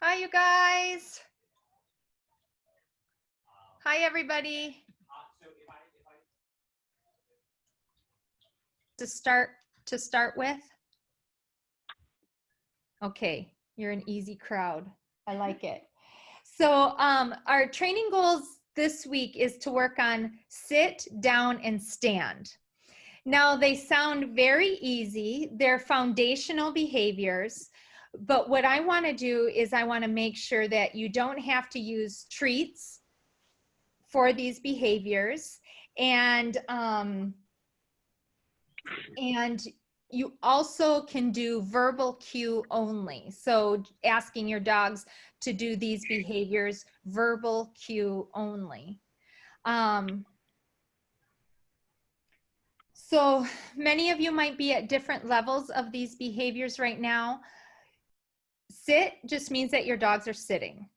Hi, you guys. Hi, everybody. To start with. Okay, you're an easy crowd. I like it. So our training goals this week is to work on sit, down, and stand. Now they sound very easy. They're foundational behaviors. But what I want to do is I want to make sure that you don't have to use treats for these behaviors. And you also can do verbal cue only. So asking your dogs to do these behaviors, verbal cue only. So many of you might be at different levels of these behaviors right now. Sit just means that your dogs are sitting.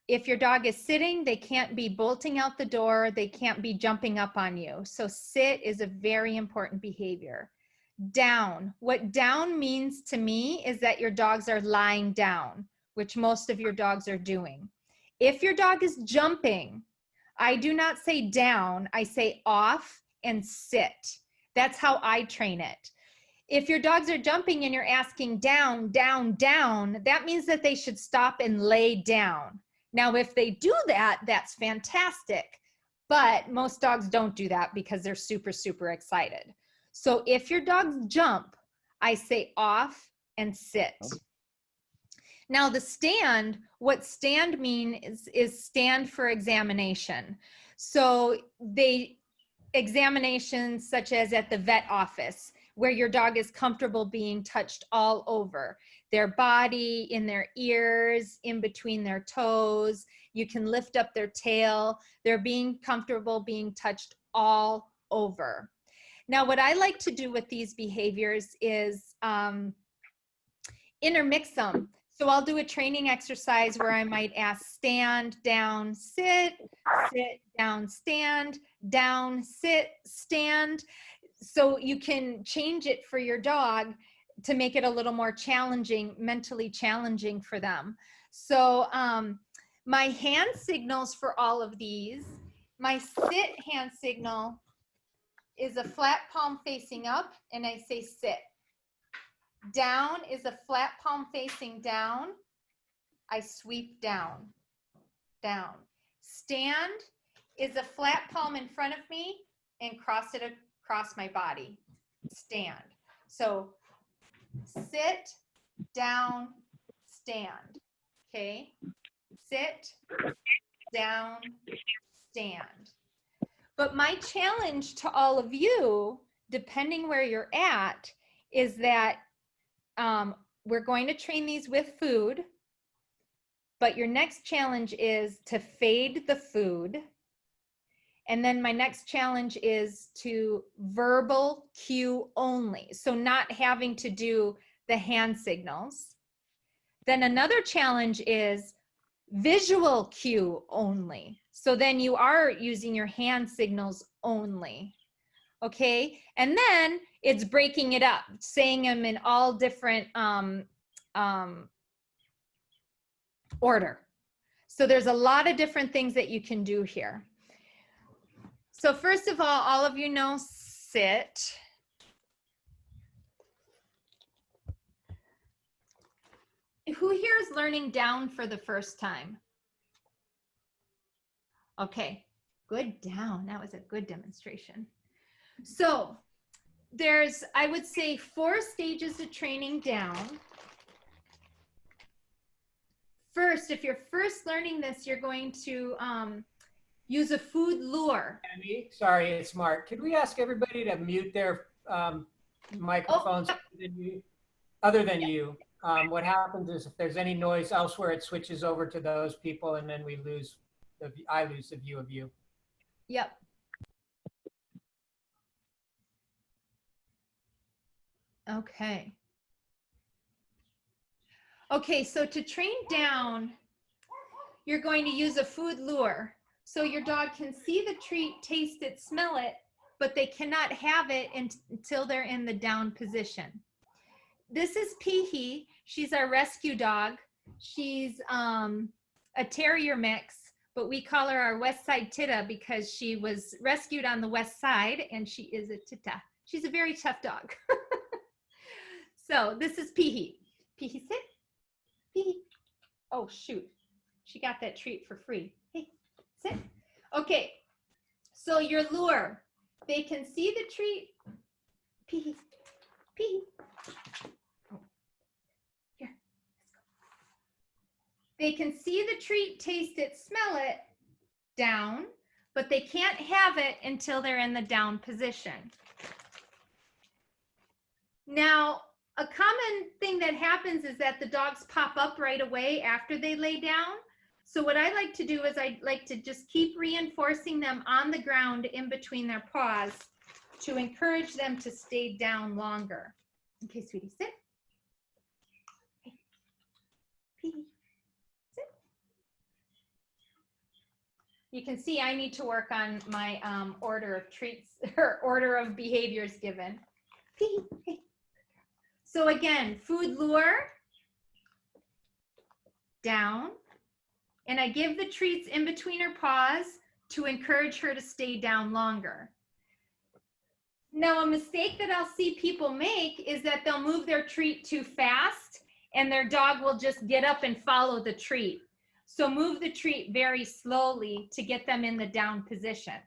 If your dog is sitting, they can't be bolting out the door. They can't be jumping up on you. So sit is a very important behavior. Down. What down means to me is that your dogs are lying down, which most of your dogs are doing. If your dog is jumping, I do not say down, I say off and sit. That's how I train it. If your dogs are jumping and you're asking down, down, down, that means that they should stop and lay down. Now, if they do that, that's fantastic. But most dogs don't do that because they're super, super excited. So if your dogs jump, I say off and sit. Now the stand, what stand means is stand for examination. So examinations such as at the vet office, where your dog is comfortable being touched all over their body, in their ears, in between their toes. You can lift up their tail. They're being comfortable being touched all over. Now, what I like to do with these behaviors is intermix them. So I'll do a training exercise where I might ask stand, down, sit, down, stand, down, sit, stand. So you can change it for your dog to make it a little more challenging, mentally challenging for them. So my hand signals for all of these, my sit hand signal is a flat palm facing up and I say sit. Down is a flat palm facing down. I sweep down, down. Stand is a flat palm in front of me and cross it across my body. Stand. So sit, down, stand. Okay. Sit, down, stand. But my challenge to all of you, depending where you're at, is that we're going to train these with food, but your next challenge is to fade the food. And then my next challenge is to verbal cue only. So not having to do the hand signals. Then another challenge is visual cue only. So then you are using your hand signals only. Okay. And then it's breaking it up, saying them in all different order. So there's a lot of different things that you can do here. So first of all of you know sit. Who here is learning down for the first time? Okay, good down. That was a good demonstration. So there's, I would say, 4 stages of training down. First, if you're first learning this, you're going to use a food lure. Andy, sorry, it's Mark. Could we ask everybody to mute their microphones other than you? What happens is if there's any noise elsewhere, it switches over to those people, and then I lose the view of you. Yep. Okay. Okay, so to train down, you're going to use a food lure. So your dog can see the treat, taste it, smell it, but they cannot have it until they're in the down position. This is Peehee. She's our rescue dog. She's a terrier mix, but we call her our West Side Tita because she was rescued on the West Side and she is a Tita. She's a very tough dog. So this is Peehee. Peehee, sit. Peehee. Oh, shoot. She got that treat for free. Hey, sit. Okay. So your lure, they can see the treat. Peehee. Peehee. Oh. Here. They can see the treat, taste it, smell it down, but they can't have it until they're in the down position. Now, a common thing that happens is that the dogs pop up right away after they lay down. So what I like to do is I like to just keep reinforcing them on the ground in between their paws to encourage them to stay down longer. Okay, sweetie, sit. Hey. Peehee. Sit. You can see I need to work on my order of treats or order of behaviors given. Peehee. Hey. So again, food lure, down, and I give the treats in between her paws to encourage her to stay down longer. Now, a mistake that I'll see people make is that they'll move their treat too fast and their dog will just get up and follow the treat. So move the treat very slowly to get them in the down position.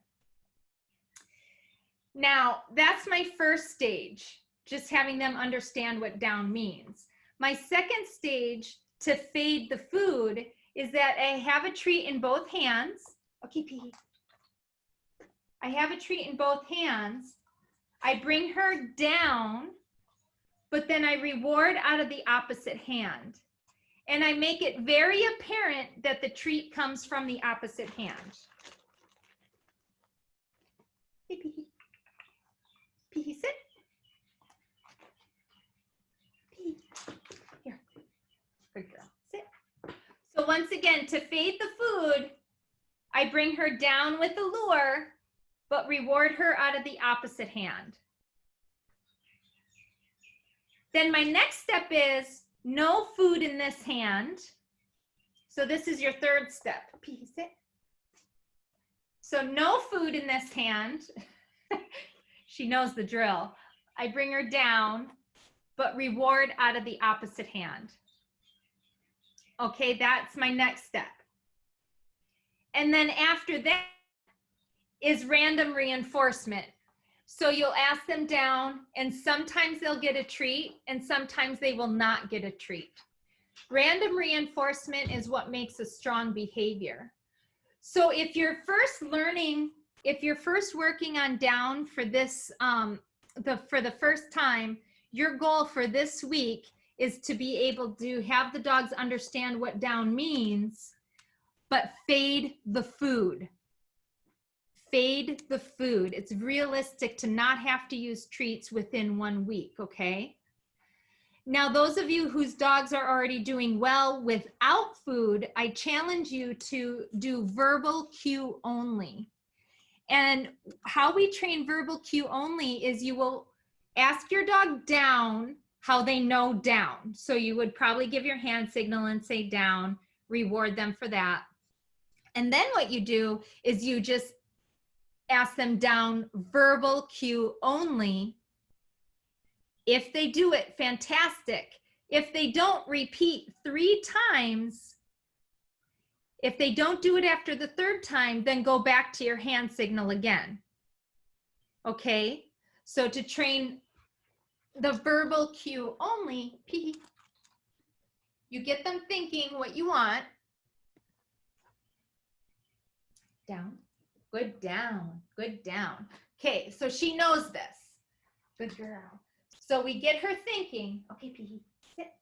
Now, that's my first stage, just having them understand what down means. My second stage to fade the food is that I have a treat in both hands. Okay, Peehee. I have a treat in both hands. I bring her down, but then I reward out of the opposite hand. And I make it very apparent that the treat comes from the opposite hand. Hey, Peehee. Peehee, sit. Peehee. Here. Good girl. Sit. So once again, to fade the food, I bring her down with the lure, but reward her out of the opposite hand. Then my next step is no food in this hand. So this is your third step. Peehee, sit. So no food in this hand. She knows the drill. I bring her down, but reward out of the opposite hand. Okay, that's my next step. And then after that is random reinforcement. So you'll ask them down, and sometimes they'll get a treat, and sometimes they will not get a treat. Random reinforcement is what makes a strong behavior. So if you're first learning, if you're first working on down for this, for the first time, your goal for this week is to be able to have the dogs understand what down means, but fade the food. Fade the food. It's realistic to not have to use treats within 1 week, okay? Now, those of you whose dogs are already doing well without food, I challenge you to do verbal cue only. And how we train verbal cue only is you will ask your dog down how they know down. So you would probably give your hand signal and say down, reward them for that. And then what you do is you just ask them down verbal cue only. If they do it, fantastic. If they don't, repeat 3 times. If they don't do it after the 3rd time, then go back to your hand signal again. Okay, so to train the verbal cue only, Peehee, you get them thinking what you want. Down, good down, good down. Okay, so she knows this. Good girl. So we get her thinking, okay, Peehee, sit.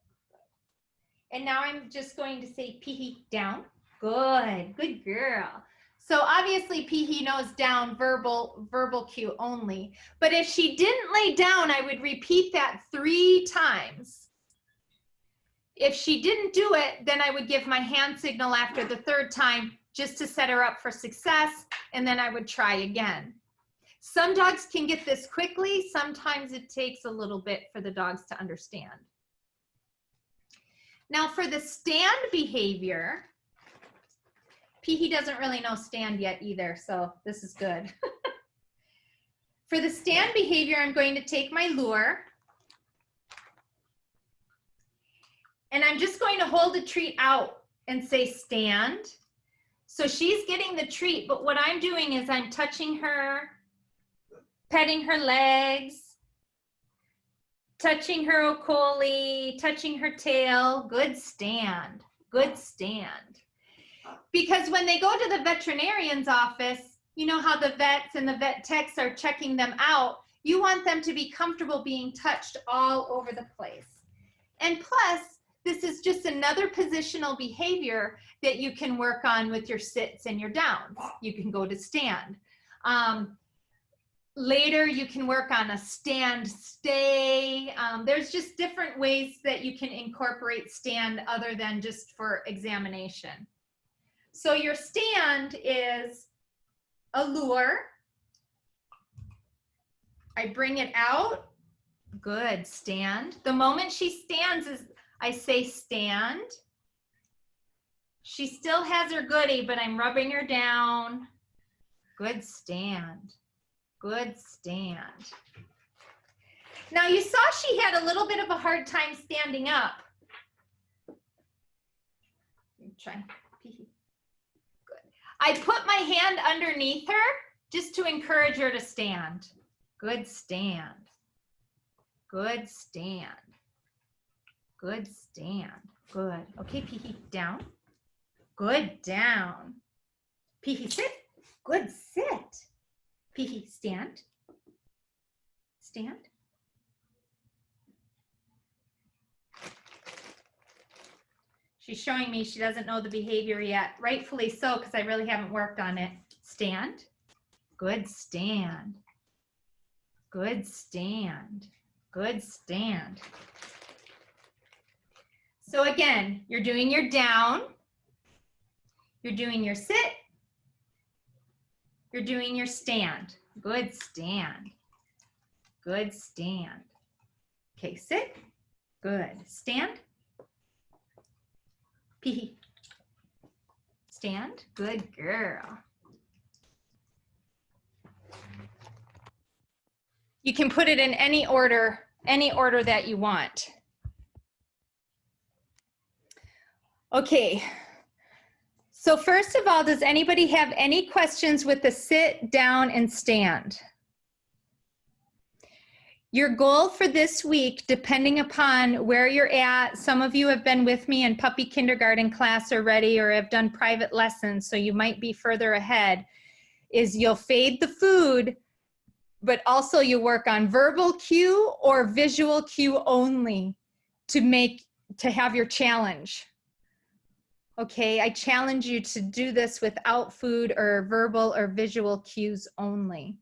And now I'm just going to say, Peehee, down. Good, good girl. So obviously Peehee knows down, verbal cue only. But if she didn't lay down, I would repeat that 3 times. If she didn't do it, then I would give my hand signal after the 3rd time, just to set her up for success, and then I would try again. Some dogs can get this quickly. Sometimes it takes a little bit for the dogs to understand. Now for the stand behavior, Peehee doesn't really know stand yet either, so this is good. For the stand behavior, I'm going to take my lure and I'm just going to hold a treat out and say stand. So she's getting the treat, but what I'm doing is I'm touching her, petting her legs, touching her ocoli, touching her tail. Good stand, good stand. Because when they go to the veterinarian's office, you know how the vets and the vet techs are checking them out. You want them to be comfortable being touched all over the place. And plus, this is just another positional behavior that you can work on with your sits and your downs. You can go to stand. Later, you can work on a stand stay. There's just different ways that you can incorporate stand other than just for examination. So your stand is a lure. I bring it out. Good, stand. The moment she stands is I say stand. She still has her goodie, but I'm rubbing her down. Good, stand. Good, stand. Now you saw she had a little bit of a hard time standing up. Try. Good. I put my hand underneath her just to encourage her to stand. Good, stand. Good, stand. Good, stand. Good. Okay, Peehee, down. Good, down. Peehee, sit. Good, sit. Peehee, stand. Stand. She's showing me she doesn't know the behavior yet. Rightfully so, because I really haven't worked on it. Stand. Good, stand. Good, stand. Good, stand. So again, you're doing your down. You're doing your sit. You're doing your stand. Good, stand. Good, stand. Okay, sit. Good. Stand. Peehee. Stand. Good girl. You can put it in any order that you want. Okay. So first of all, does anybody have any questions with the sit, down, and stand? Your goal for this week, depending upon where you're at, some of you have been with me in puppy kindergarten class already or have done private lessons, so you might be further ahead, is you'll fade the food, but also you work on verbal cue or visual cue only to have your challenge. Okay, I challenge you to do this without food or verbal or visual cues only.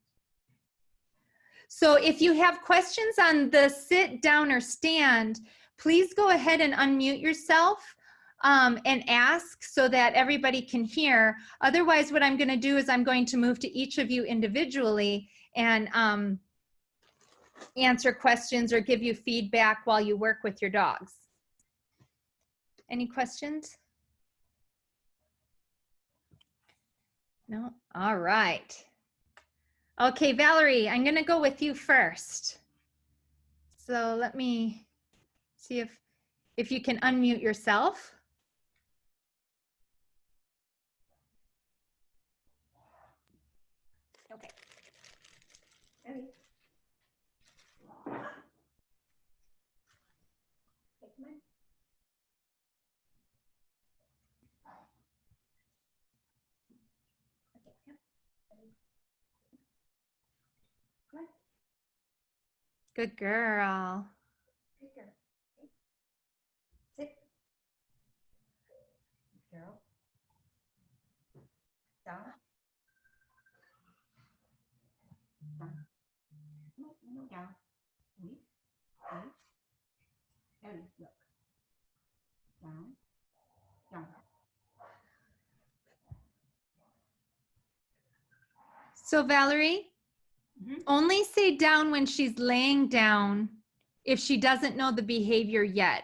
So if you have questions on the sit, down, or stand, please go ahead and unmute yourself and ask so that everybody can hear. Otherwise, what I'm going to do is I'm going to move to each of you individually and answer questions or give you feedback while you work with your dogs. Any questions? No? All right. Okay, Valerie, I'm going to go with you first. So let me see if you can unmute yourself. Okay. Ready? Good girl. Good girl. Sit. Good girl. Down. Down. No, down. Leave. Leave. Ellie, look. Down. Down. So Valerie, only say down when she's laying down if she doesn't know the behavior yet.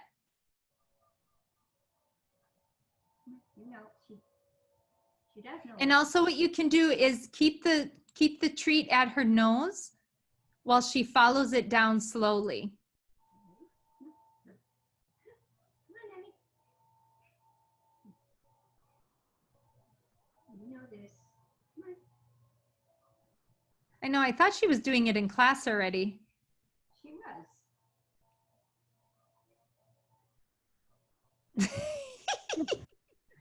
You know, she does know. And also what you can do is keep the treat at her nose while she follows it down slowly. Come on, Emmy. You know this. Come on. I know, I thought she was doing it in class already. She was.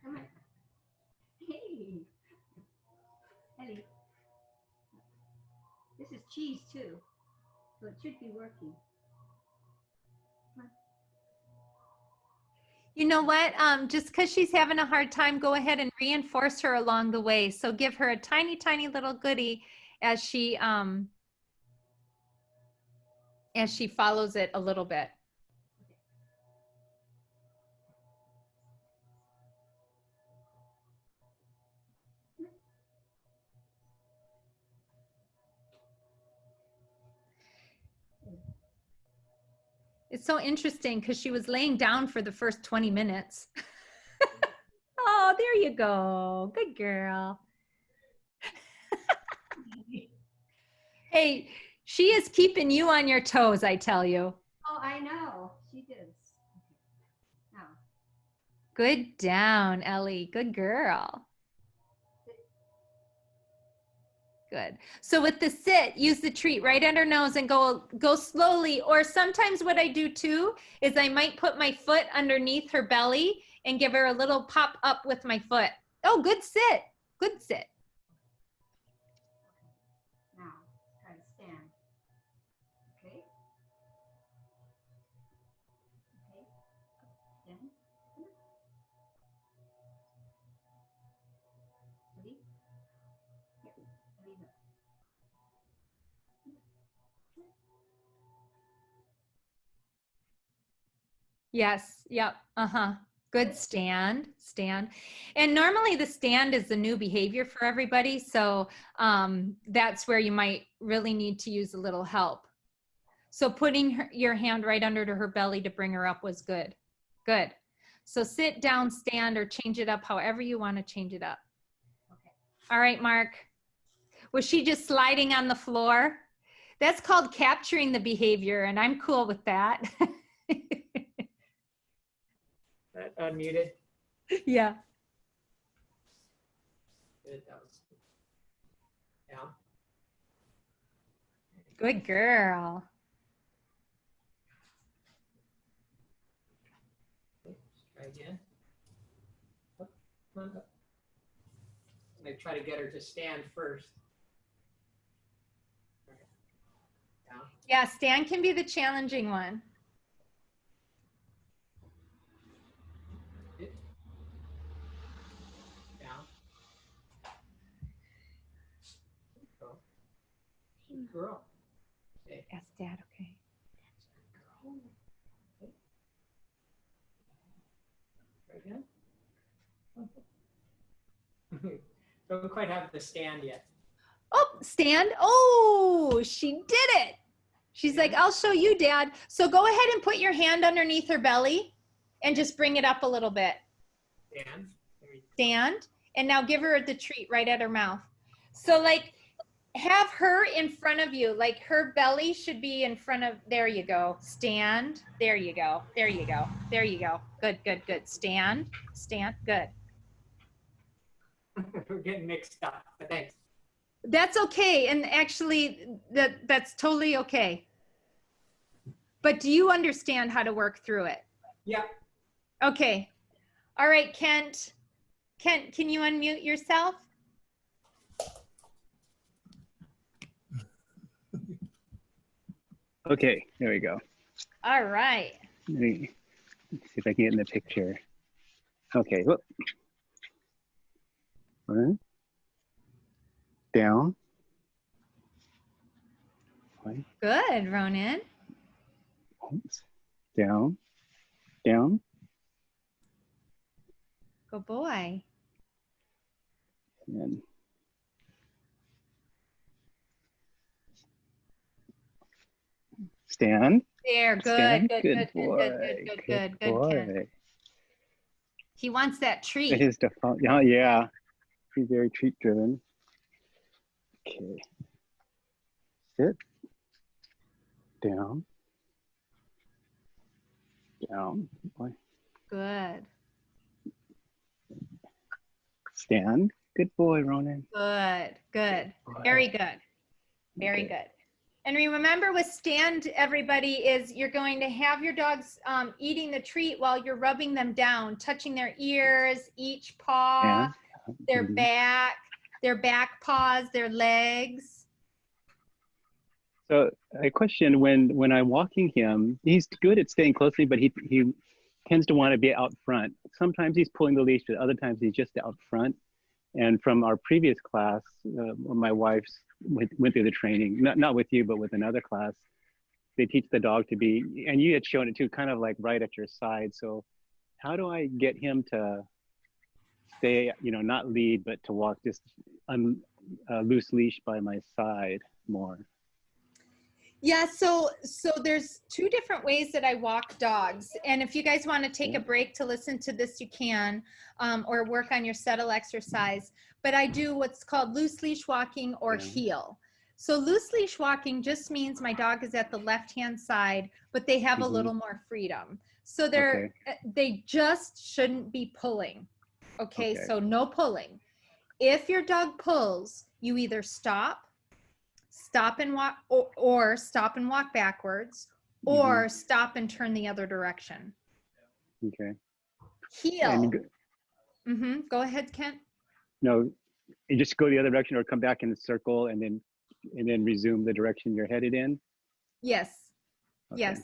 Come on. Hey. Ellie. This is cheese too. So it should be working. You know what? Just because she's having a hard time, go ahead and reinforce her along the way. So give her a tiny, tiny little goodie as she follows it a little bit. It's so interesting because she was laying down for the first 20 minutes. Oh, there you go. Good girl. Hey, she is keeping you on your toes, I tell you. Oh, I know. She is. Okay. Now. Good down, Ellie. Good girl. Good. So with the sit, use the treat right under nose and go slowly. Or sometimes what I do too is I might put my foot underneath her belly and give her a little pop up with my foot. Oh, good sit. Good sit. Now, try to stand. Okay. Okay. Stand. Come on. Ready? Here. Ready, go. Yes. Yep. Uh-huh. Good stand. Stand. And normally the stand is the new behavior for everybody. So that's where you might really need to use a little help. So putting your hand right under to her belly to bring her up was good. Good. So sit down, stand, or change it up however you want to change it up. Okay. All right, Mark. Was she just sliding on the floor? That's called capturing the behavior, and I'm cool with that. That unmuted. Yeah. Good. That was down. Good girl. Let's try again. Up, come on, up. I'm gonna try to get her to stand first. Down. Yeah, stand can be the challenging one. Down. Go. Good girl. Okay. Yes, Dad, okay. Good girl. Okay. Try again. Don't quite have the stand yet. Oh, stand. Oh, she did it. She's like, I'll show you, Dad. So go ahead and put your hand underneath her belly and just bring it up a little bit. Stand. Stand. And now give her the treat right at her mouth. So like have her in front of you. Like her belly should be in front of, there you go. Stand. There you go. There you go. There you go. Good, good, good. Stand. Stand. Good. We're getting mixed up, but thanks. That's okay. And actually that's totally okay. But do you understand how to work through it? Yeah. Okay. All right, Kent. Kent, can you unmute yourself? Okay, there we go. All right. Let me see if I can get in the picture. Okay, whoop. One. Down. One. Good, Ronan. Oops. Down. Down. Good boy. And then Stand. There, good, Stand. good, Good good, good, boy. good, good, good, good, good, Ken. boy. He wants that That treat. is default. Yeah, yeah. He's very treat driven. Okay. Sit. Down. Down. Boy. Good, Stand. Good boy, Ronan. good, good. Boy. Very good. Very Okay. good. And remember with stand, everybody, is you're going to have your dogs eating the treat while you're rubbing them down, touching their ears, each paw, And their mhm. back paws, their legs. So I question when I'm walking him, he's good at staying closely, but he tends to want to be out front. Sometimes he's pulling the leash, but other times he's just out front. And from our previous class, my wife's went through the training, not with you, but with another class. They teach the dog to be, and you had shown it too, kind of like right at your side. So how do I get him to stay, not lead, but to walk just loose leash by my side more? Yeah, so there's two different ways that I walk dogs. And if you guys want to take a break to listen to this, you can, or work on your settle exercise. But I do what's called loose leash walking or heel. So loose leash walking just means my dog is at the left-hand side, but they have a little more freedom. So they just shouldn't be pulling. Okay, so no pulling. If your dog pulls, you either stop and walk, or stop and walk backwards, or stop and turn the other direction. Okay. Heel. Go ahead, Kent. No, you just go the other direction or come back in a circle and then resume the direction you're headed in? Yes. Okay. Yes.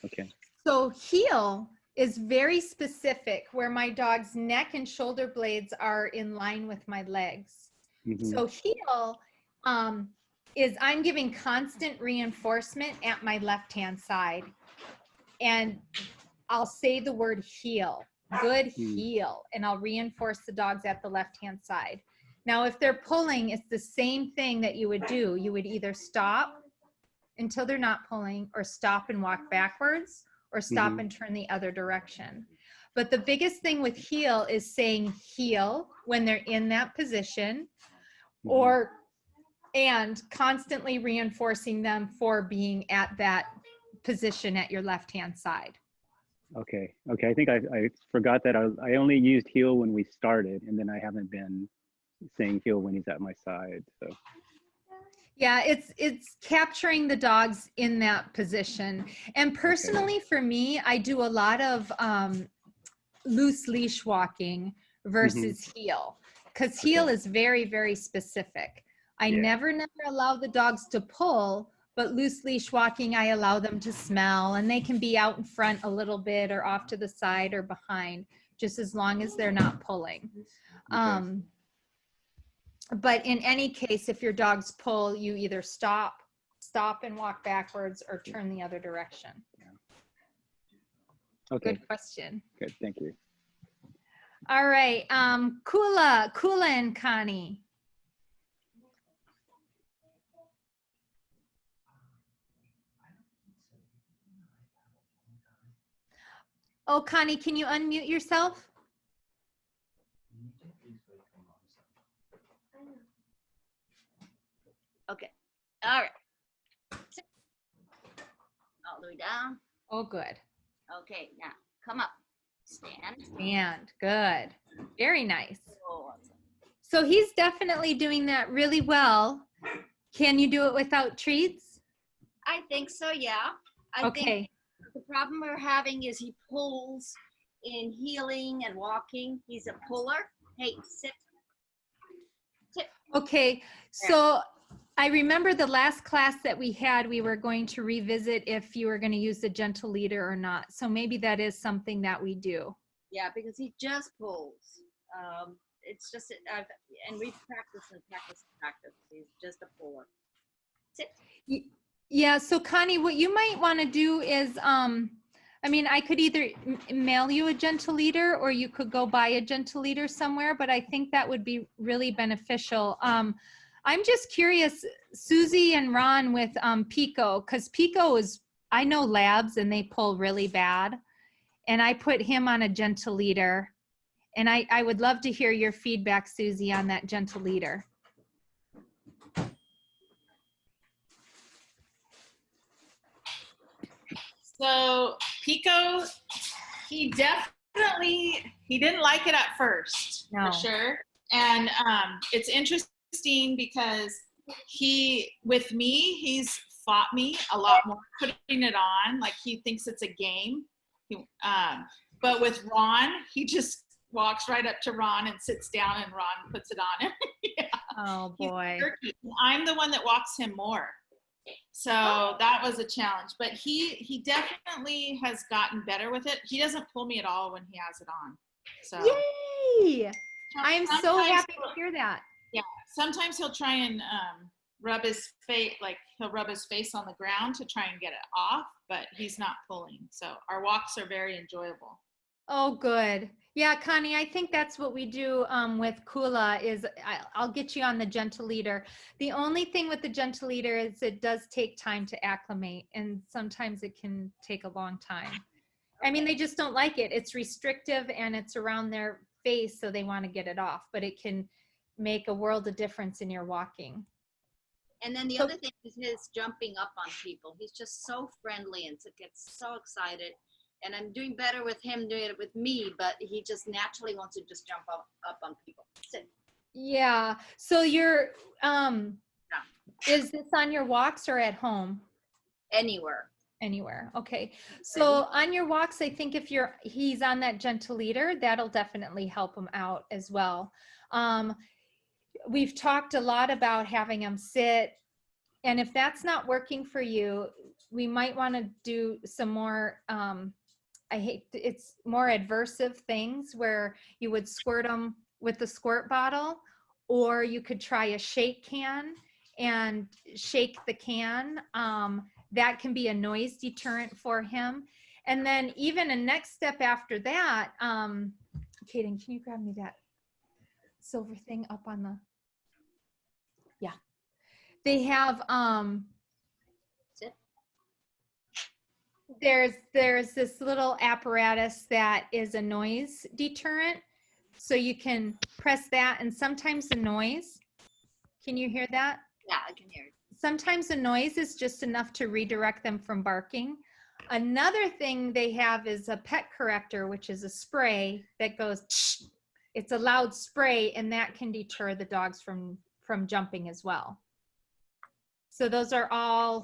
Okay. So heel is very specific, where my dog's neck and shoulder blades are in line with my legs. So heel is I'm giving constant reinforcement at my left-hand side. And I'll say the word heel, good heel, and I'll reinforce the dogs at the left-hand side. Now, if they're pulling, it's the same thing that you would do. You would either stop until they're not pulling, or stop and walk backwards, or stop and turn the other direction. But the biggest thing with heel is saying heel when they're in that position, and constantly reinforcing them for being at that position at your left-hand side. Okay. I think I forgot that I only used heel when we started, and then I haven't been saying heel when he's at my side. So. Yeah, it's capturing the dogs in that position. And personally, for me, I do a lot of loose leash walking versus heel, because heel is very, very specific. I never allow the dogs to pull, but loose leash walking, I allow them to smell, and they can be out in front a little bit or off to the side or behind, just as long as they're not pulling. But in any case, if your dogs pull, you either stop and walk backwards, or turn the other direction. Okay. Good question. Good, thank you. All right, Kula and Connie. Oh, Connie, can you unmute yourself? Okay. All right. Sit. All the way down. Oh, good. Okay. Now come up. Stand. Stand. Good. Very nice. Oh, So he's definitely doing that really well. Can you do it without treats? I think so. Yeah. I think the problem we're having is he pulls in heeling and walking. He's a puller. Hey, sit. Sit. Okay. So I remember the last class that we had, we were going to revisit if you were going to use the gentle leader or not. So maybe that is something that we do. Yeah, because he just pulls. It's just, and we've practiced. He's just a puller. Sit. Yeah. So Connie, what you might want to do is, I mean, I could either mail you a gentle leader, or you could go buy a gentle leader somewhere, but I think that would be really beneficial. I'm just curious, Susie and Ron with Pico, because Pico is, I know labs and they pull really bad. And I put him on a gentle leader. And I would love to hear your feedback, Susie, on that gentle leader. So Pico, he didn't like it at first, No. for sure. And it's interesting because with me, he's fought me a lot more, putting it on, like he thinks it's a game. But with Ron, he just walks right up to Ron and sits down and Ron puts it on him. Yeah. Oh boy. I'm the one that walks him more. So that was a challenge, but he definitely has gotten better with it. He doesn't pull me at all when he has it on. So Yay! I am so sometimes happy to hear that. Yeah, sometimes he'll try and rub his face, like he'll rub his face on the ground to try and get it off, but he's not pulling. So our walks are very enjoyable. Oh, good. Yeah, Connie, I think that's what we do with Kula is I'll get you on the gentle leader. The only thing with the gentle leader is it does take time to acclimate, and sometimes it can take a long time. I mean, they just don't like it. It's restrictive and it's around their face, so they want to get it off, but it can make a world of difference in your walking. And then the other thing is his jumping up on people. He's just so friendly and gets so excited. And I'm doing better with him doing it with me, but he just naturally wants to just jump up on people. Sit. Yeah. So you're, is this on your walks or at home? Anywhere. Anywhere. Okay. So on your walks, I think if he's on that gentle leader, that'll definitely help him out as well. We've talked a lot about having him sit, and if that's not working for you, we might want to do some more, it's more adversive things where you would squirt them with the squirt bottle, or you could try a shake can and shake the can. That can be a noise deterrent for him. And then even a next step after that, Kaden, can you grab me that silver thing up on the, yeah. They have, there's this little apparatus that is a noise deterrent. So you can press that, and sometimes the noise, can you hear that? Yeah, I can hear it. Sometimes the noise is just enough to redirect them from barking. Another thing they have is a pet corrector, which is a spray that goes, tsh. It's a loud spray, and that can deter the dogs from jumping as well. So those are all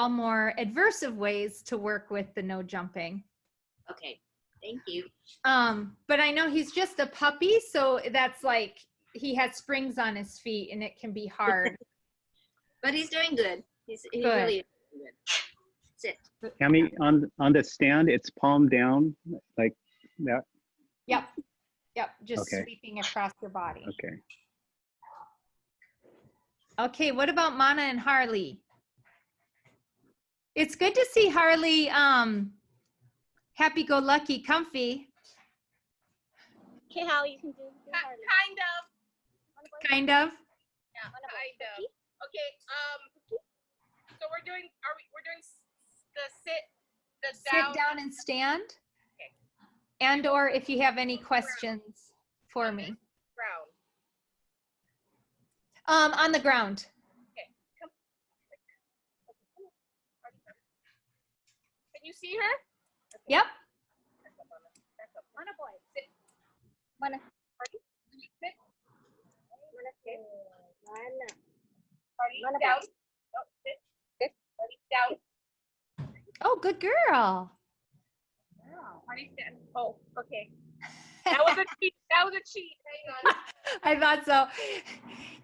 more adversive ways to work with the no jumping. Okay, thank you. But I know he's just a puppy, so that's like he has springs on his feet, and it can be hard. But he's doing good. He's Good. really doing good. Sit. Tammy, on the stand, it's palm down, like that. Yep. Just Okay. sweeping across your body. Okay. Okay, what about Mana and Harley? It's good to see Harley happy-go-lucky, comfy. Okay, how you can do Kind of. Kind of. Yeah, kind of. Okay. So we're doing the sit, the down. Sit down and stand. Okay. And or if you have any questions for me. Ground. On the ground. Okay. Come. Can you see her? Yep. Mana boy. Sit. Mana. Party. Sit. Mana sit. Mana. Party. Mana Down. boy. No, sit. Sit. Party. Down. Oh, good girl. Party. Stand. Oh, okay. That was a cheat. That was a cheat. Hang on. I thought so.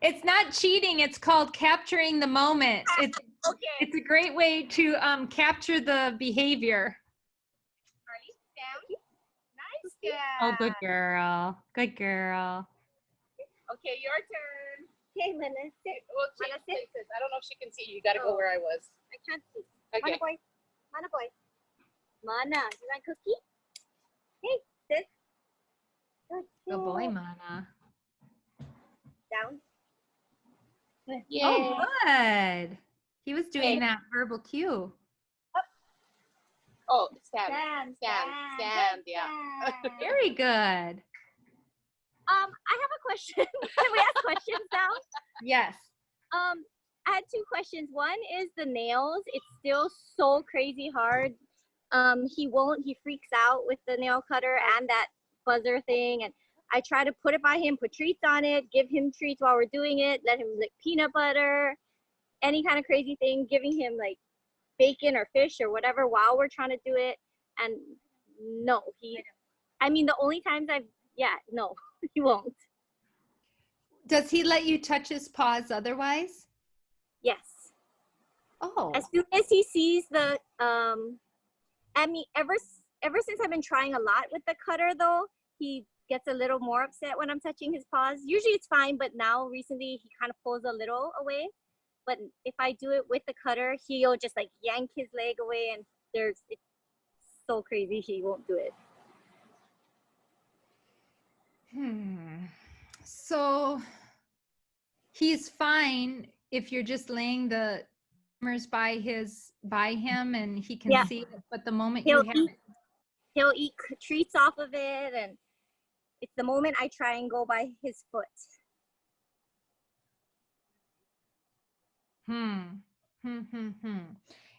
It's not cheating. It's called capturing the moment. Okay. It's a great way to capture the behavior. Party. Down. Nice. Oh, Yeah. good girl. Good girl. Okay, your turn. Okay, Mana sit. We'll change places. I don't know if she can see you. You gotta go where I was. I can't see. Okay. Mana boy. Mana boy. Mana, you want cookie? Hey, sit. Good. Good boy, Mana. Down. Yay. Oh, good. He was doing Okay. that verbal cue. Oh, stand. Stand, Stand, yeah. Very good. I have a question. Can we ask questions now? Yes. I had two questions. One is the nails. It's still so crazy hard. He freaks out with the nail cutter and that buzzer thing. And I try to put it by him, put treats on it, give him treats while we're doing it, let him lick peanut butter, any kind of crazy thing, giving him like bacon or fish or whatever while we're trying to do it. And no, the only times no, he won't. Does he let you touch his paws otherwise? Yes. Oh. As soon as he sees the ever since I've been trying a lot with the cutter though, he gets a little more upset when I'm touching his paws. Usually it's fine, but now recently he kind of pulls a little away. But if I do it with the cutter, he'll just like yank his leg away, and it's so crazy he won't do it. So he's fine if you're just laying the trimmers by him and he can Yeah. see it, but the moment He'll you have it, He'll eat treats off of it, and it's the moment I try and go by his foot.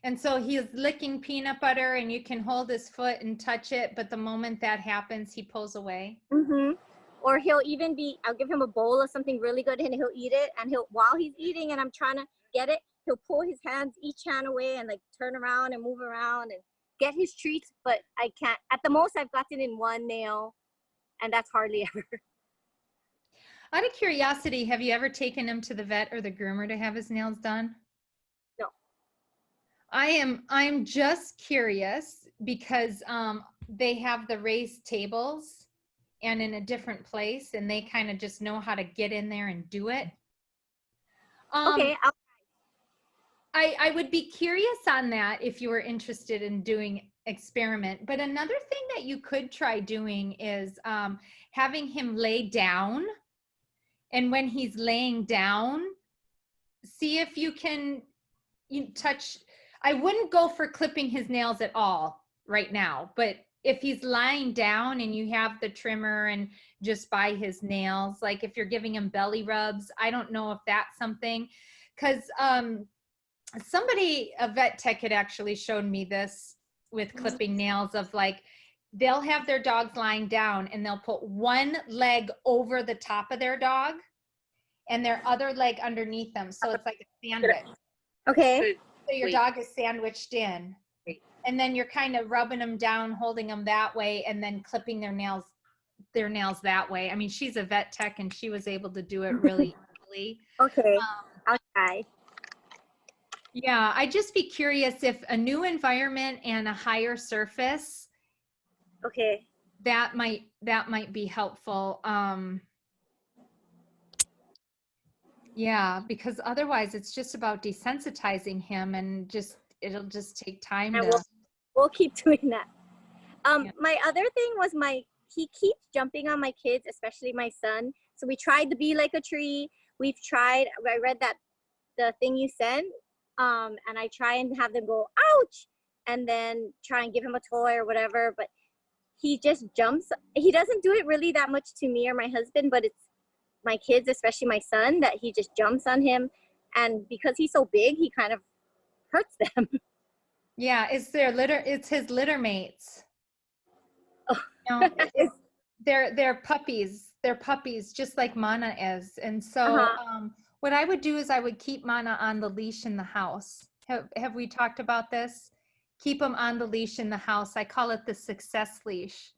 And so he's licking peanut butter and you can hold his foot and touch it, but the moment that happens, he pulls away. Or I'll give him a bowl of something really good and he'll eat it, and while he's eating and I'm trying to get it, he'll pull his hands, each hand away, and like turn around and move around and get his treats, but I can't. At the most I've gotten in one nail, and that's hardly ever. Out of curiosity, have you ever taken him to the vet or the groomer to have his nails done? No. I'm just curious because they have the raised tables and in a different place, and they kind of just know how to get in there and do it. Okay. I would be curious on that if you were interested in doing experiment. But another thing that you could try doing is having him lay down. And when he's laying down, see if you can touch. I wouldn't go for clipping his nails at all right now. But if he's lying down and you have the trimmer and just by his nails, like if you're giving him belly rubs, I don't know if that's something. Because a vet tech had actually showed me this with clipping nails of like, they'll have their dogs lying down and they'll put one leg over the top of their dog and their other leg underneath them. So it's like a sandwich. Okay. So your dog is sandwiched in. And then you're kind of rubbing them down, holding them that way, and then clipping their nails that way. I mean, she's a vet tech and she was able to do it really easily. Okay. I'll try. Yeah, I'd just be curious if a new environment and a higher surface, Okay. that might be helpful. Yeah, because otherwise it's just about desensitizing him, and it'll just take time And to. we'll keep doing that. Yeah. My other thing was he keeps jumping on my kids, especially my son. So we tried to be like a tree. I read the thing you sent, and I try and have them go, ouch, and then try and give him a toy or whatever, but he just jumps. He doesn't do it really that much to me or my husband, but it's my kids, especially my son, that he just jumps on him. And because he's so big, he kind of hurts them. Yeah, it's his litter mates. Oh. You know, they're puppies. They're puppies, just like Mana is. And so what I would do is I would keep Mana on the leash in the house. Have we talked about this? Keep him on the leash in the house. I call it the success leash.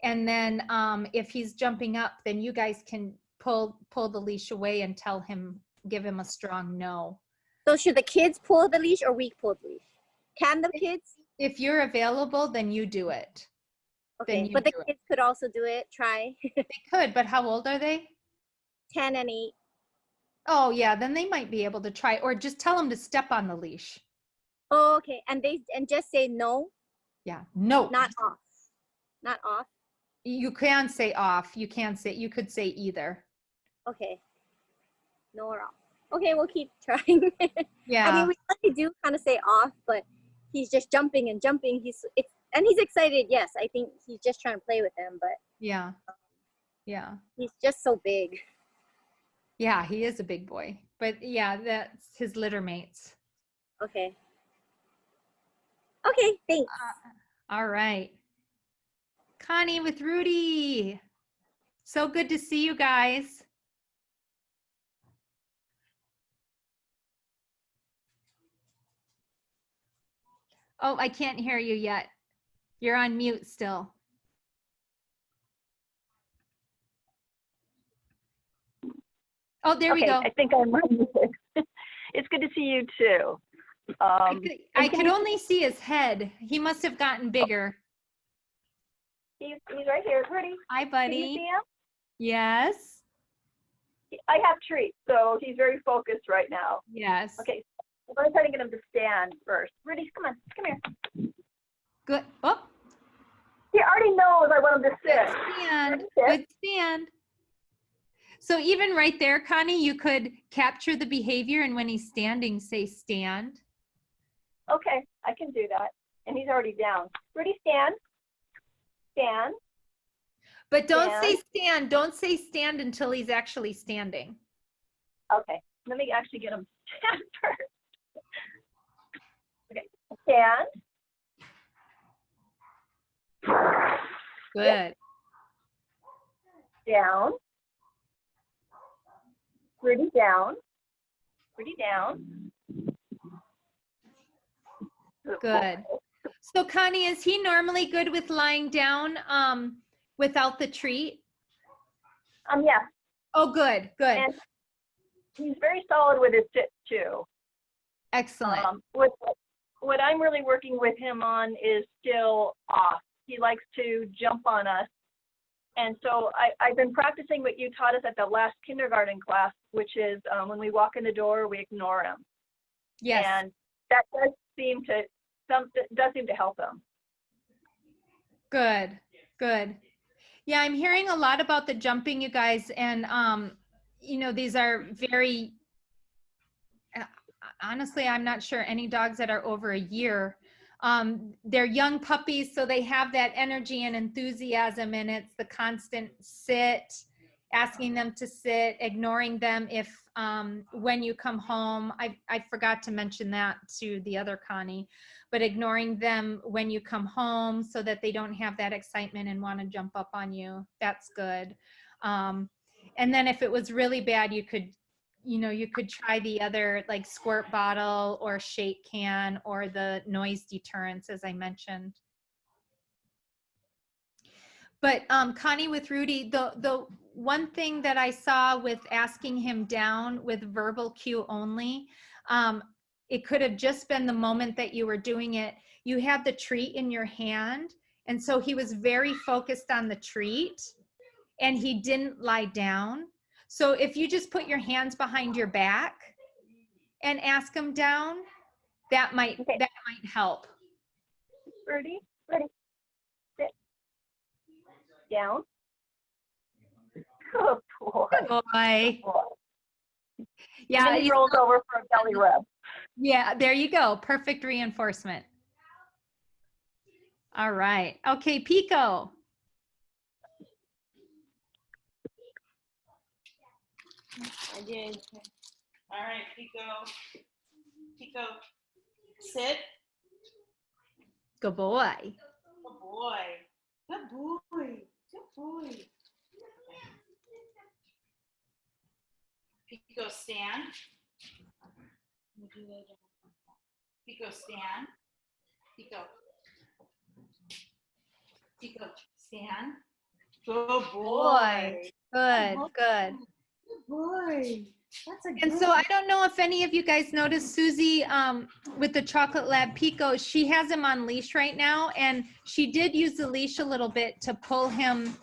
And then if he's jumping up, then you guys can pull the leash away and give him a strong no. So should the kids pull the leash or we pull the leash? Can the kids? If you're available, then you do it. Okay, but the kids could also do it. Try. They could, but how old are they? 10 and 8. Oh yeah, then they might be able to try, or just tell them to step on the leash. Oh, okay, and just say no. Yeah, no. Not off. Not off. You can say off. You could say either. Okay. No or off. okay, we'll keep trying. Yeah. I mean, we really do kind of say off, but he's just jumping and jumping. He's excited. Yes, I think he's just trying to play with him, but Yeah. Yeah. he's just so big. Yeah, he is a big boy. But yeah, that's his litter mates. Okay. Okay, thanks. All right. Connie with Rudy. So good to see you guys. Oh, I can't hear you yet. You're on mute still. Oh, there we go. I think I'm unmuted. It's good to see you too. I could only see his head. He must have gotten bigger. He's right here. Rudy, Hi, can you buddy. see him? Yes. I have treats, so he's very focused right now. Yes. Okay, I'm going to try to get him to stand first. Rudy, come on, come here. Good. Oh, He already knows I want him to good sit. stand. Sit. Good stand. So even right there, Connie, you could capture the behavior, and when he's standing, say stand. Okay, I can do that. And he's already down. Rudy, stand. Stand. But don't say Stand. stand. Don't say stand until he's actually standing. Okay, let me actually get him to stand first. Okay, stand. Good. Down. Rudy, down. Rudy, down. Good. So Connie, is he normally good with lying down without the treat? Yeah, Oh, good, good. and he's very solid with his sit too. Excellent. What I'm really working with him on is still off. He likes to jump on us. And so I've been practicing what you taught us at the last kindergarten class, which is when we walk in the door, we ignore him. Yes. And that does seem to help him. Good, good. Yeah, I'm hearing a lot about the jumping, you guys, and you know, these are very honestly, I'm not sure any dogs that are over a year. They're young puppies, so they have that energy and enthusiasm, and it's the constant sit, asking them to sit, ignoring them if when you come home. I forgot to mention that to the other Connie, but ignoring them when you come home so that they don't have that excitement and want to jump up on you. That's good. And then if it was really bad, you could try the other, like squirt bottle or shake can or the noise deterrents, as I mentioned. But Connie with Rudy, the one thing that I saw with asking him down with verbal cue only, it could have just been the moment that you were doing it. You had the treat in your hand, and so he was very focused on the treat, and he didn't lie down. So if you just put your hands behind your back and ask him down, that might help. Rudy, sit. Down. Good boy. Good boy. Yeah, And then he rolls over for a belly rub. Yeah, there you go. Perfect reinforcement. All right. Okay, Pico. I did. All right, Pico. Pico, sit. Good boy. Good boy. Good boy. Good boy. Pico, stand. Pico, stand. Pico. Pico, stand. Good boy. Good, good. Good boy. That's a And good so I don't know if any of you guys noticed Susie with the Chocolate Lab Pico, she has him on leash right now, and she did use the leash a little bit to pull him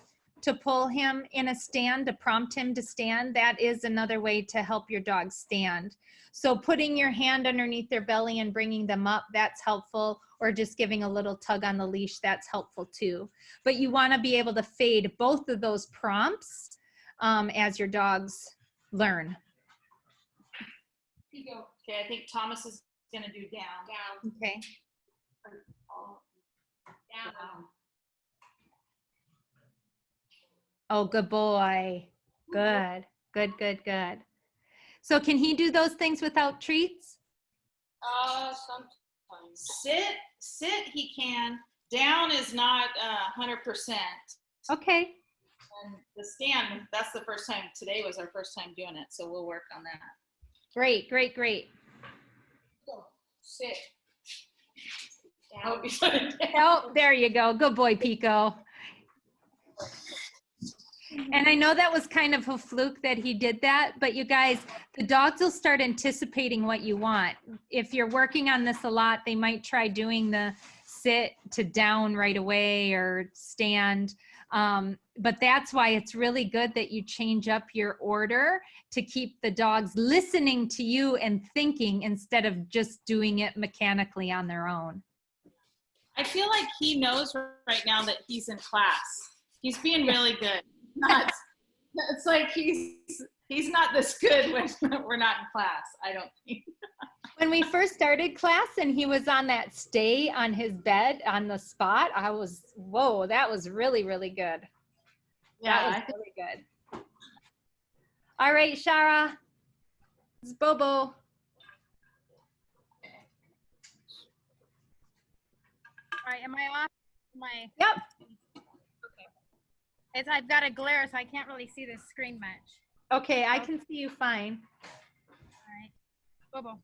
in a stand, to prompt him to stand. That is another way to help your dog stand. So putting your hand underneath their belly and bringing them up, that's helpful, or just giving a little tug on the leash, that's helpful too. But you want to be able to fade both of those prompts as your dogs learn. Okay, I think Thomas is gonna do down. Okay. Down. Oh, good boy. Good. Good, good, good. So can he do those things without treats? Sometimes. Sit, he can. Down is not 100%. Okay. And the stand, that's the first time, today was our first time doing it, so we'll work on that. Great, great, great. Sit. Down. Oh, there you go. Good boy, Pico. And I know that was kind of a fluke that he did that, but you guys, the dogs will start anticipating what you want. If you're working on this a lot, they might try doing the sit to down right away or stand. But that's why it's really good that you change up your order to keep the dogs listening to you and thinking instead of just doing it mechanically on their own. I feel like he knows right now that he's in class. He's being really good. It's like he's not this good when we're not in class, I don't think. When we first started class and he was on that stay on his bed on the spot, I was, whoa, that was really, really good. Yeah, That was really good. All right, Shara. It's Bobo. All right, am I off? Yep. I've got a glare, so I can't really see the screen much. Okay, I can see you fine. All right. Bobo.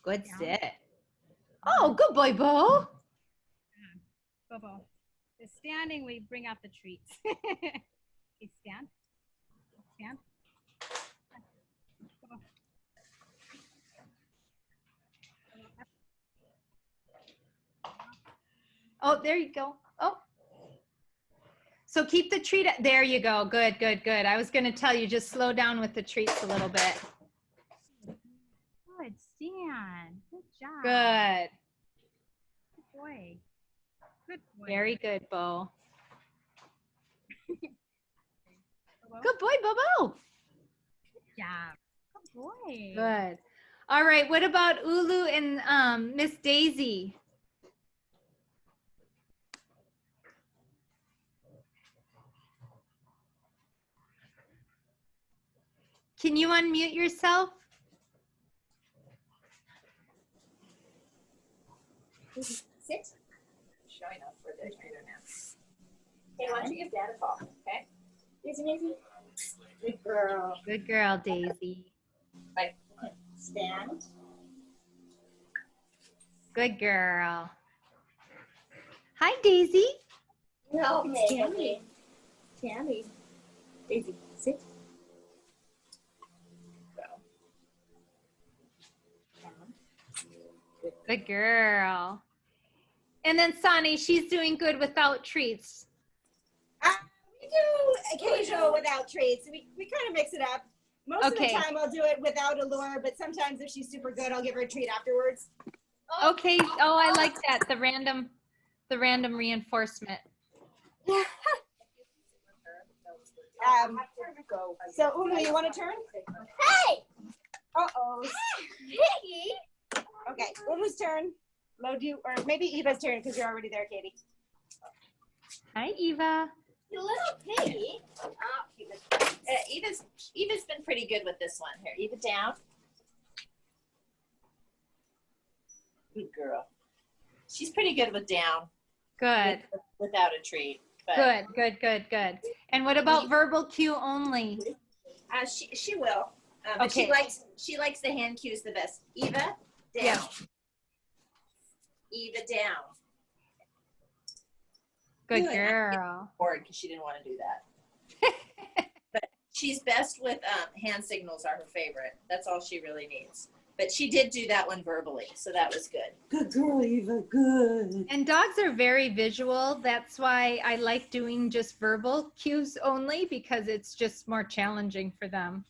Good Yeah. sit. Oh, good boy, Bo. Bobo. The standing, we bring out the treats. Okay, stand. Stand. Bobo. Oh, there you go. Oh. So keep the treat. There you go. Good, good, good. I was going to tell you, just slow down with the treats a little bit. Good stand. Good job. Good. Good boy. Good boy. Very good, Bo. Bobo. Good boy, Bobo. Good job. Good boy. Good. All right. What about Ulu and Miss Daisy? Can you unmute yourself? Sit. Showing up for the trainer now. Hey, why don't you give Dad a call, okay? Daisy, Daisy. Good girl. Good girl, Daisy. Right. Stand. Good girl. Hi, Daisy. No, Tammy. Tammy. Daisy, sit. Good girl. And then Sani, she's doing good without treats. We do occasional without treats. We kind of mix it up. Most Okay. of the time I'll do it without a lure, but sometimes if she's super good, I'll give her a treat afterwards. Okay. Oh, I like that. The random reinforcement. So Ulu, you want to turn? Hey! Uh-oh. Piggy! Okay, Ulu's turn. Load you, or maybe Eva's turn because you're already there, Katie. Hi, Eva. You little piggy. Eva's been pretty good with this one. Here, Eva down. Good girl. She's pretty good with down. Good. Without a treat. But Good, good, good, good. And what about verbal cue only? she will. But Okay. she likes the hand cues the best. Eva down. Yeah. Eva down. Good Good. girl. Bored because she didn't want to do that. But she's best with hand signals are her favorite. That's all she really needs. But she did do that one verbally, so that was good. Good girl, Eva, good. And dogs are very visual. That's why I like doing just verbal cues only, because it's just more challenging for them.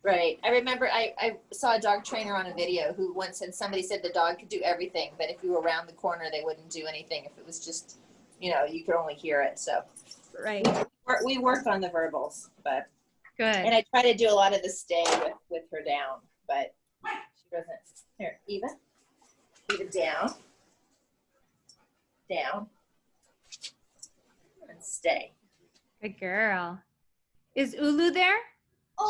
Right. I remember I saw a dog trainer on a video who once said somebody said the dog could do everything, but if you were around the corner, they wouldn't do anything if it was just, you could only hear it. So Right. we work on the verbals, but And Good. I try to do a lot of the stay with her down, but she doesn't. Here, Eva. Eva down. Down. And stay. Good girl. Is Ulu there?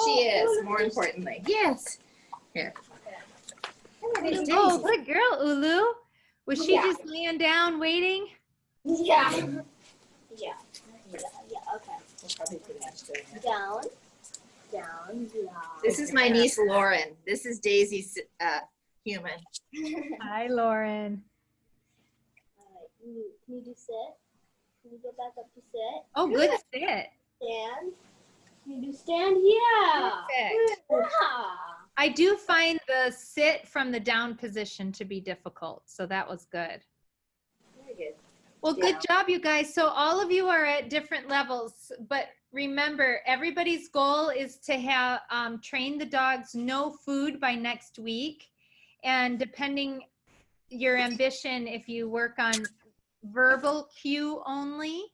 She is, more importantly. Yes. Here. Oh, good girl, Ulu. Was she just laying down waiting? Yeah. Yeah. Okay. We'll probably put that doing that. Down. Down. This is my niece Lauren. This is Daisy's human. Hi, Lauren. Alright, can you do sit? Can you get back up to sit? Oh, good sit. Stand. Can you do stand? Yeah. Perfect. Yeah. I do find the sit from the down position to be difficult, so that was good. Very good. Well, good job, you guys. So all of you are at different levels, but remember, everybody's goal is to have train the dogs no food by next week. And depending your ambition, if you work on verbal cue only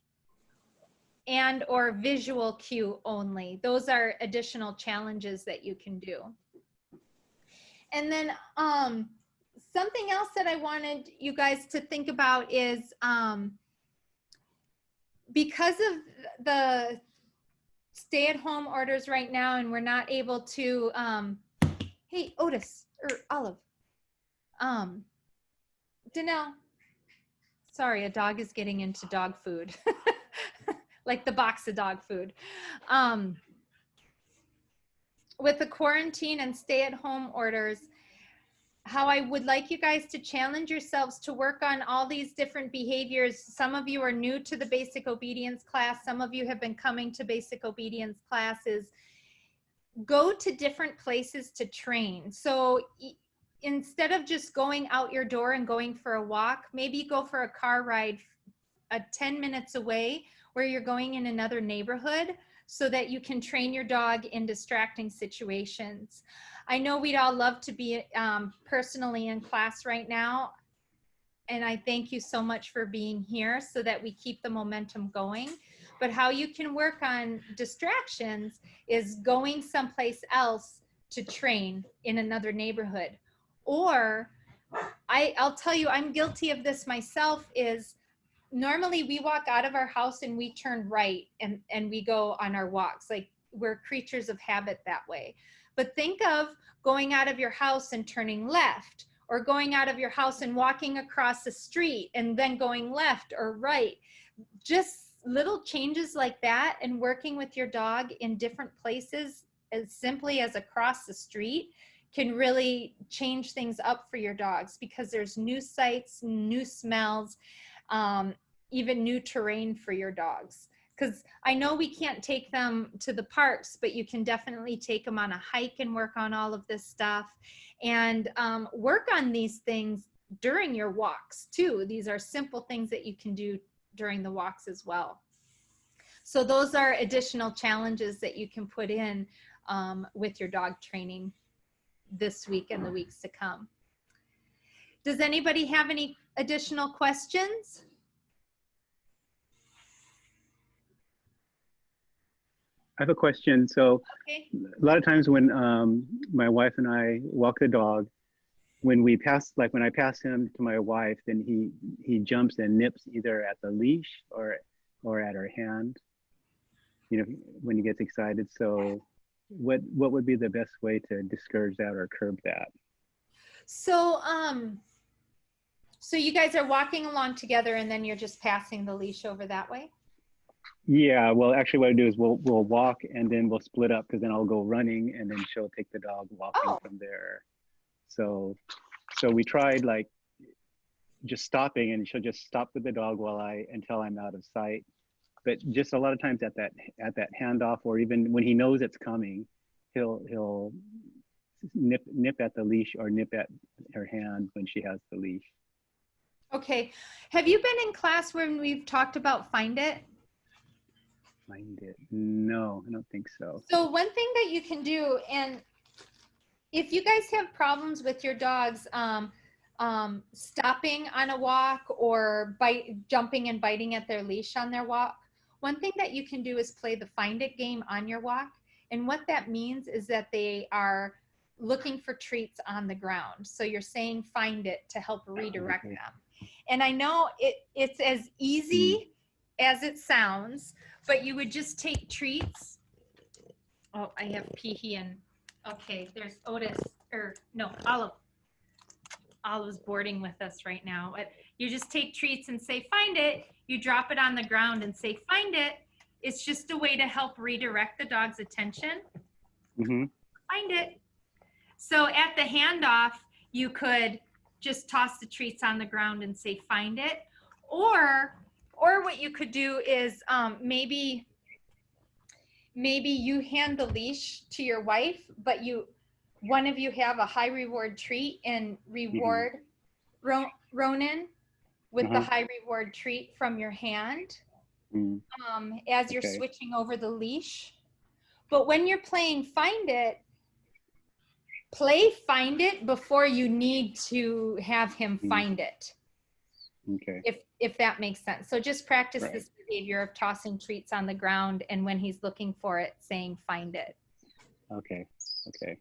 and or visual cue only, those are additional challenges that you can do. And then something else that I wanted you guys to think about is because of the stay-at-home orders right now, and we're not able to, hey, Otis, or Olive, Danelle, sorry, a dog is getting into dog food, like the box of dog food. With the quarantine and stay-at-home orders, how I would like you guys to challenge yourselves to work on all these different behaviors. Some of you are new to the basic obedience class. Some of you have been coming to basic obedience classes. Go to different places to train. So instead of just going out your door and going for a walk, maybe go for a car ride 10 minutes away where you're going in another neighborhood, so that you can train your dog in distracting situations. I know we'd all love to be personally in class right now, and I thank you so much for being here so that we keep the momentum going. But how you can work on distractions is going someplace else to train in another neighborhood. Or I'll tell you, I'm guilty of this myself, is normally we walk out of our house and we turn right and we go on our walks. Like, we're creatures of habit that way. But think of going out of your house and turning left, or going out of your house and walking across the street and then going left or right. Just little changes like that, and working with your dog in different places as simply as across the street can really change things up for your dogs, because there's new sights, new smells, even new terrain for your dogs. Because I know we can't take them to the parks, but you can definitely take them on a hike and work on all of this stuff, and work on these things during your walks too. These are simple things that you can do during the walks as well. So those are additional challenges that you can put in with your dog training this week and the weeks to come. Does anybody have any additional questions? I have a question. So Okay. a lot of times when my wife and I walk the dog, when we pass, like when I pass him to my wife, then he jumps and nips either at the leash or at her hand, you know, when he gets excited. So what would be the best way to discourage that or curb that? So so you guys are walking along together and then you're just passing the leash over that way? Yeah, well, actually what I do is we'll walk and then we'll split up, because then I'll go running and then she'll take the dog walking from there. So we tried like just stopping, and she'll just stop with the dog until I'm out of sight. But just a lot of times at that handoff, or even when he knows it's coming, he'll nip at the leash or nip at her hand when she has the leash. Okay. Have you been in class when we've talked about Find It? Find It? No, I don't think so. So one thing that you can do, and if you guys have problems with your dogs stopping on a walk or jumping and biting at their leash on their walk, one thing that you can do is play the Find It game on your walk. And what that means is that they are looking for treats on the ground. So you're saying find it to help redirect Okay. them. And I know it's as easy as it sounds, but you would just take treats. Oh, I have Peehee and, okay, there's Otis, or no, Olive. Olive's boarding with us right now. But you just take treats and say, find it. You drop it on the ground and say, find it. It's just a way to help redirect the dog's attention. Mm-hmm. Find it. So at the handoff, you could just toss the treats on the ground and say, find it. Or what you could do is maybe you hand the leash to your wife, but one of you have a high reward treat and reward Ronan with the high reward treat from your hand as you're switching over the leash. But when you're playing find it, play find it before you need to have him find it. Okay. If that makes sense. So just practice this behavior of tossing treats on the ground, and when he's looking for it, saying find it. Okay. Okay.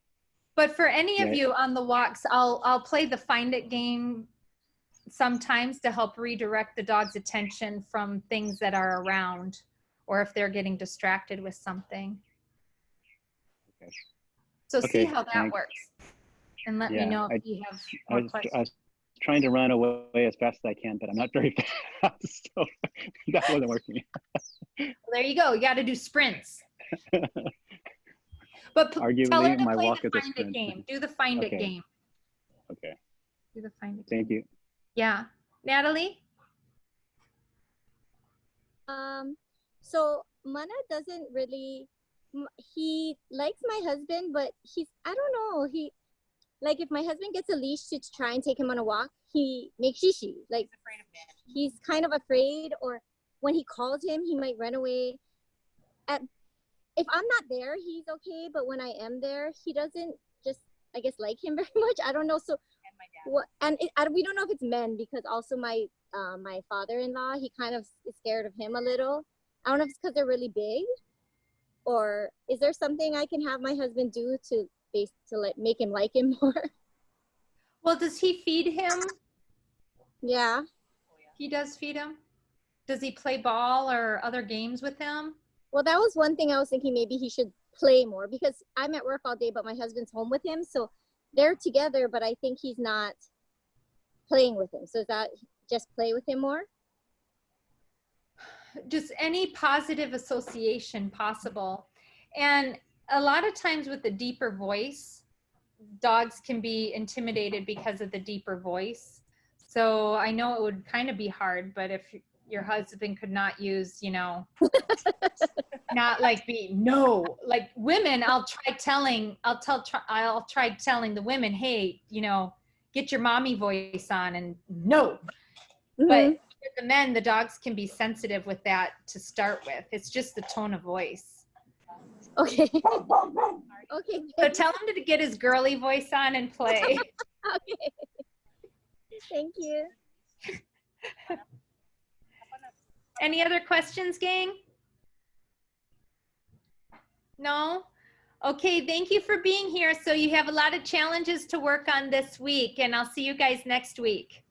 But for any of you on the walks, I'll play the find it game sometimes to help redirect the dog's attention from things that are around, or if they're getting distracted with something. Okay. So see how that works, and let me know if you have more questions. I was trying to run away as fast as I can, but I'm not very fast, so that wasn't working. Well, there you go. You got to do sprints. But arguably, tell her to my play walk the is a find it sprint. game. Do the find it game. Okay. Do the find it game. Thank you. Yeah. Natalie? So Mana doesn't really, he likes my husband, but I don't know, like if my husband gets a leash to try and take him on a walk, he makes shishi. Like he's kind of afraid, or when he calls him, he might run away. If I'm not there, he's okay, but when I am there, he doesn't just, I guess, like him very much. I don't know. So we don't know if it's men, because also my father-in-law, he kind of is scared of him a little. I don't know if it's because they're really big, or is there something I can have my husband do to make him like him more? Well, does he feed him? Yeah. He does feed him? Does he play ball or other games with him? Well, that was one thing I was thinking maybe he should play more, because I'm at work all day, but my husband's home with him. So they're together, but I think he's not playing with him. So is that just play with him more? Just any positive association possible. And a lot of times with the deeper voice, dogs can be intimidated because of the deeper voice. So I know it would kind of be hard, but if your husband could not use, not like like women, I'll try telling the women, hey, get your mommy voice on, and no. But with the men, the dogs can be sensitive with that to start with. It's just the tone of voice. Okay. Okay. So tell him to get his girly voice on and play. Okay. Thank you. Any other questions, gang? No? Okay, thank you for being here. So you have a lot of challenges to work on this week, and I'll see you guys next week.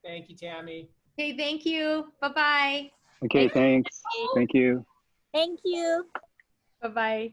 Thank you, Tammy. Okay, thank you. Bye-bye. Okay, thanks. Thank you. Thank you. Bye-bye.